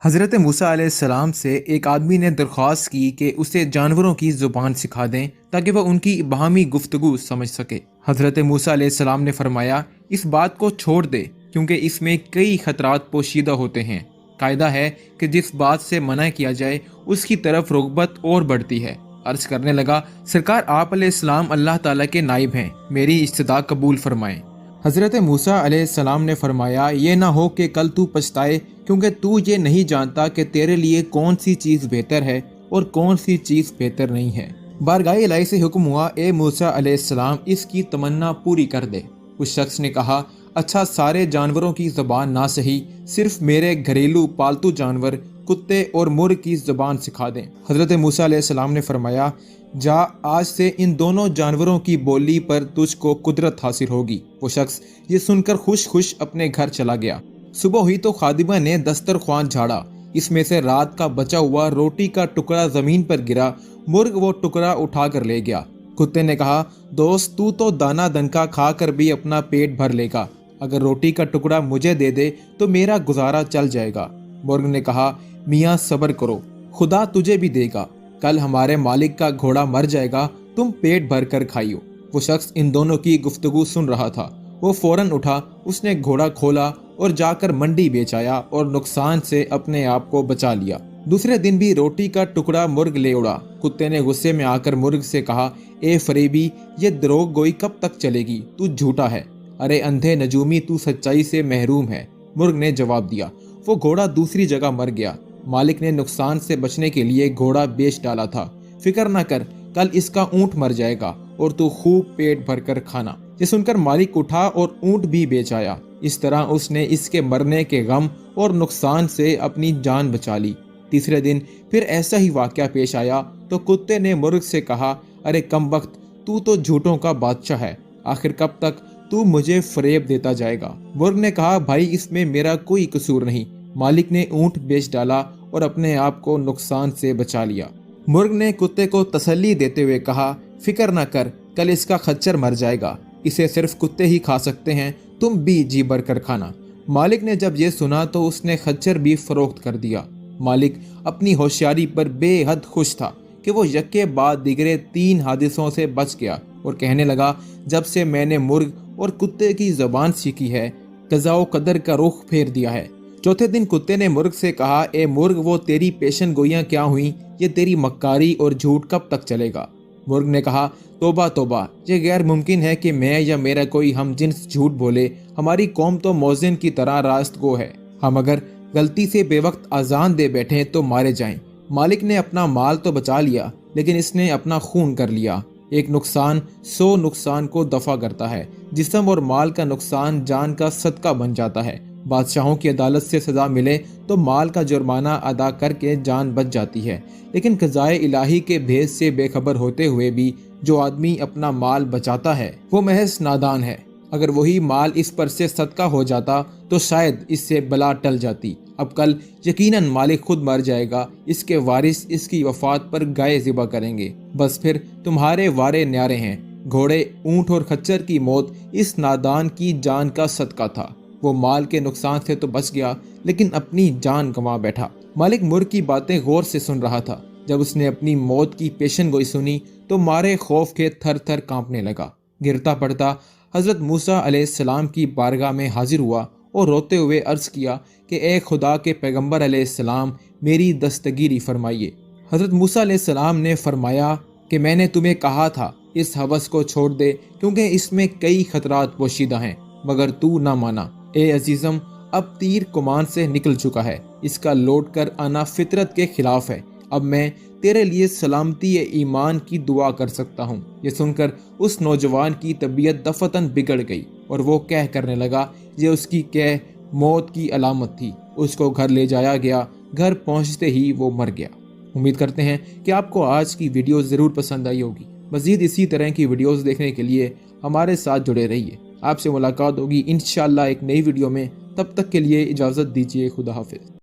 حضرت موسیٰ علیہ السلام سے ایک آدمی نے درخواست کی کہ اسے جانوروں کی زبان سکھا دیں تاکہ وہ ان کی باہمی گفتگو سمجھ سکے۔ حضرت موسیٰ علیہ السلام نے فرمایا، اس بات کو چھوڑ دے کیونکہ اس میں کئی خطرات پوشیدہ ہوتے ہیں۔ قاعدہ ہے کہ جس بات سے منع کیا جائے اس کی طرف رغبت اور بڑھتی ہے۔ عرض کرنے لگا، سرکار آپ علیہ السلام اللہ تعالیٰ کے نائب ہیں، میری استدعا قبول فرمائیں۔ حضرت موسیٰ علیہ السلام نے فرمایا، یہ نہ ہو کہ کل تو پچھتائے، کیونکہ تو یہ نہیں جانتا کہ تیرے لیے کون سی چیز بہتر ہے اور کون سی چیز بہتر نہیں ہے۔ بارگاہ الہی سے حکم ہوا، اے موسیٰ علیہ السلام اس کی تمنا پوری کر دے۔ اس شخص نے کہا، اچھا سارے جانوروں کی زبان نہ صحیح، صرف میرے گھریلو پالتو جانور کتے اور مرغ کی زبان سکھا دیں۔ حضرت موسیٰ علیہ السلام نے فرمایا، جا آج سے ان دونوں جانوروں کی بولی پر تجھ کو قدرت حاصل ہوگی۔ وہ شخص یہ سن کر خوش خوش اپنے گھر چلا گیا۔ صبح ہوئی تو خادمہ نے دسترخوان جھاڑا، اس میں سے رات کا بچا ہوا روٹی کا ٹکڑا زمین پر گرا۔ مرغ وہ ٹکڑا اٹھا کر لے گیا۔ کتے نے کہا، دوست تو دانہ دنکا کھا کر بھی اپنا پیٹ بھر لے گا، اگر روٹی کا ٹکڑا مجھے دے دے تو میرا گزارا چل جائے گا۔ مرغ نے کہا، میاں صبر کرو، خدا تجھے بھی دے گا، کل ہمارے مالک کا گھوڑا مر جائے گا، تم پیٹ بھر کر کھائیو۔ وہ شخص ان دونوں کی گفتگو سن رہا تھا۔ وہ فوراً اٹھا، اس نے گھوڑا کھولا اور جا کر منڈی بیچ آیا اور نقصان سے اپنے آپ کو بچا لیا۔ دوسرے دن بھی روٹی کا ٹکڑا مرغ لے اڑا۔ کتے نے غصے میں آ کر مرغ سے کہا، اے فریبی، یہ دروغ گوئی کب تک چلے گی؟ تو جھوٹا ہے، ارے اندھے نجومی، تو سچائی سے محروم ہے۔ مرغ نے جواب دیا۔ وہ گھوڑا دوسری جگہ مر گیا۔ مالک نے نقصان سے بچنے کے لیے گھوڑا بیچ ڈالا تھا۔ فکر نہ کر، کل اس کا اونٹ مر جائے گا اور تو خوب پیٹ بھر کر کھانا۔ یہ سن کر مالک اٹھا اور اونٹ بھی بیچ آیا۔ اس طرح اس نے اس کے مرنے کے غم اور نقصان سے اپنی جان بچا لی۔ تیسرے دن پھر ایسا ہی واقعہ پیش آیا تو کتے نے مرغ سے کہا، ارے کمبخت، تو جھوٹوں کا بادشاہ ہے، آخر کب تک تو مجھے فریب دیتا جائے گا؟ مرغ نے کہا، بھائی اس میں میرا کوئی قصور نہیں۔ مالک نے اونٹ بیچ ڈالا اور اپنے آپ کو نقصان سے بچا لیا۔ مرغ نے کتے کو تسلی دیتے ہوئے کہا، فکر نہ کر، کل اس کا خچر مر جائے گا، اسے صرف کتے ہی کھا سکتے ہیں، تم بھی جی بھر کر کھانا۔ مالک نے جب یہ سنا تو اس نے خچر بھی فروخت کر دیا۔ مالک اپنی ہوشیاری پر بے حد خوش تھا کہ وہ یکے بعد دیگرے 3 حادثوں سے بچ گیا اور کہنے لگا، جب سے میں نے مرغ اور کتے کی زبان سیکھی ہے، قضاء و قدر کا رخ پھیر دیا ہے۔ چوتھے دن کتے نے مرغ سے کہا، اے مرغ، وہ تیری پیشن گوئیاں کیا ہوئیں؟ یہ تیری مکاری اور جھوٹ کب تک چلے گا؟ مرغ نے کہا، توبہ توبہ، یہ غیر ممکن ہے کہ میں یا میرا کوئی ہم جنس جھوٹ بولے، ہماری قوم تو موذن کی طرح راست گو ہے، ہم اگر غلطی سے بے وقت اذان دے بیٹھیں تو مارے جائیں۔ مالک نے اپنا مال تو بچا لیا لیکن اس نے اپنا خون کر لیا۔ ایک نقصان 100 نقصان کو دفع کرتا ہے، جسم اور مال کا نقصان جان کا صدقہ بن جاتا ہے۔ بادشاہوں کی عدالت سے سزا ملے تو مال کا جرمانہ ادا کر کے جان بچ جاتی ہے، لیکن قضائے الہی کے بھید سے بے خبر ہوتے ہوئے بھی جو آدمی اپنا مال بچاتا ہے وہ محض نادان ہے۔ اگر وہی مال اس پر سے صدقہ ہو جاتا تو شاید اس سے بلا ٹل جاتی۔ اب کل یقیناً مالک خود مر جائے گا، اس کے وارث اس کی وفات پر گائے ذبح کریں گے، بس پھر تمہارے وارے نیارے ہیں۔ گھوڑے، اونٹ اور خچر کی موت اس نادان کی جان کا صدقہ تھا۔ وہ مال کے نقصان سے تو بچ گیا لیکن اپنی جان گنوا بیٹھا۔ مالک مرغ کی باتیں غور سے سن رہا تھا۔ جب اس نے اپنی موت کی پیشن گوئی سنی تو مارے خوف کے تھر تھر کانپنے لگا۔ گرتا پڑتا حضرت موسیٰ علیہ السلام کی بارگاہ میں حاضر ہوا اور روتے ہوئے عرض کیا کہ اے خدا کے پیغمبر علیہ السلام، میری دستگیری فرمائیے۔ حضرت موسیٰ علیہ السلام نے فرمایا کہ میں نے تمہیں کہا تھا اس ہوس کو چھوڑ دے کیونکہ اس میں کئی خطرات پوشیدہ ہیں، مگر تو نہ مانا۔ اے عزیزم، اب تیر کمان سے نکل چکا ہے، اس کا لوٹ کر آنا فطرت کے خلاف ہے، اب میں تیرے لیے سلامتی ایمان کی دعا کر سکتا ہوں۔ یہ سن کر اس نوجوان کی طبیعت دفتن بگڑ گئی اور وہ کرنے لگا، یہ اس کی موت کی علامت تھی۔ اس کو گھر لے جایا گیا، گھر پہنچتے ہی وہ مر گیا۔ امید کرتے ہیں کہ آپ کو آج کی ویڈیو ضرور پسند آئی ہوگی۔ مزید اسی طرح کی ویڈیوز دیکھنے کے لیے ہمارے ساتھ جڑے رہیے۔ آپ سے ملاقات ہوگی انشاءاللہ ایک نئی ویڈیو میں، تب تک کے لیے اجازت دیجیے، خدا حافظ۔